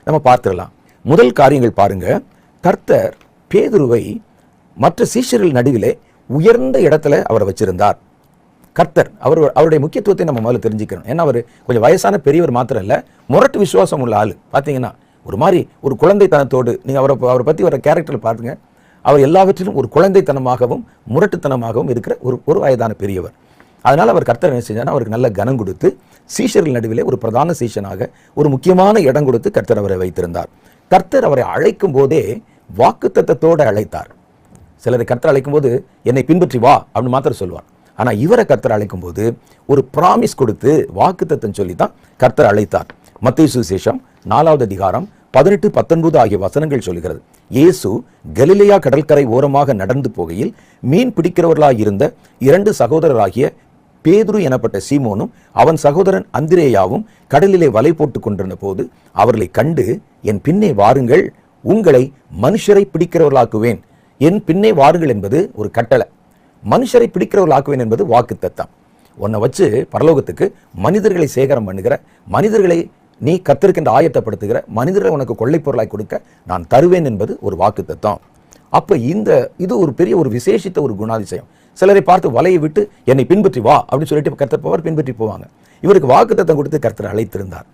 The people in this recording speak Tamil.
நம்ம பார்த்துடலாம். முதல் காரியங்கள் பாருங்க. கர்த்தர் பேதுருவை மற்ற சீஷர்கள் நடுவிலே உயர்ந்த இடத்துல அவரை வச்சிருந்தார். கர்த்தர் அவருடைய முக்கியத்துவத்தை நம்ம முதல்ல தெரிஞ்சுக்கணும். ஏன்னா அவர் கொஞ்சம் வயசான பெரியவர் மாத்திரம் இல்லை, முரட்டு விசுவாசம் உள்ள ஆள். பார்த்தீங்கன்னா ஒரு மாதிரி ஒரு குழந்தைத்தனத்தோடு, நீங்கள் அவரை பற்றி வர கேரக்டர் பாருங்க. அவர் எல்லாவற்றிலும் ஒரு குழந்தைத்தனமாகவும் முரட்டுத்தனமாகவும் இருக்கிற ஒரு வயதான பெரியவர். அதனால் அவர் கர்த்தர் என்ன செஞ்சார், அவருக்கு நல்ல கனம் கொடுத்து சீஷர்கள் நடுவிலே ஒரு பிரதான சீஷனாக ஒரு முக்கியமான இடம் கொடுத்து கர்த்தர் அவரை வைத்திருந்தார். கர்த்தர் அவரை அழைக்கும் போதே வாக்குத்தத்தத்தோடு அழைத்தார். சிலரை கர்த்தர் அழைக்கும் போது என்னை பின்பற்றி வா அப்படின்னு மாத்திரம் சொல்லுவார். ஆனால் இவரை கர்த்தர் அழைக்கும் போது ஒரு ப்ராமிஸ் கொடுத்து வாக்குத்தத்தம் சொல்லி தான் கர்த்தர் அழைத்தார். மத்தேயு சுவிசேஷம் 4வது அதிகாரம் 18, 19 ஆகிய வசனங்கள் சொல்கிறது. இயேசு கலிலேயா கடற்கரை ஓரமாக நடந்து போகையில் மீன் பிடிக்கிறவர்களாக இருந்த 2 சகோதரராகிய பேதுரு எனப்பட்ட சீமோனும் அவன் சகோதரன் அந்திரேயாவும் கடலிலே வலை போட்டு கொண்டிருந்த போது அவர்களை கண்டு, என் பின்னே வாருங்கள், உங்களை மனுஷரை பிடிக்கிறவர்களாக்குவேன். என் பின்னே வாருங்கள் என்பது ஒரு கட்டளை, மனுஷரை பிடிக்கிறவர்களாக்குவேன் என்பது வாக்குத்தத்தம். உன்னை வச்சு பரலோகத்துக்கு மனிதர்களை சேகரம் பண்ணுகிற, மனிதர்களை நீ கர்த்தருக்கென்று ஆயத்தப்படுத்துகிற, மனிதர்களை உனக்கு கொள்ளைப் பொருளாய் கொடுக்க நான் தருவேன் என்பது ஒரு வாக்குத்தத்தம். அப்போ இது ஒரு பெரிய ஒரு விசேஷித்த ஒரு குணாதிசயம். சிலரை பார்த்து வலையை விட்டு என்னை பின்பற்றி வா அப்படின்னு சொல்லிட்டு கர்த்தர் போவார், பின்பற்றி போவாங்க. இவருக்கு வாக்குத்தத்தம் கொடுத்து கர்த்தர் அழைத்திருந்தார்.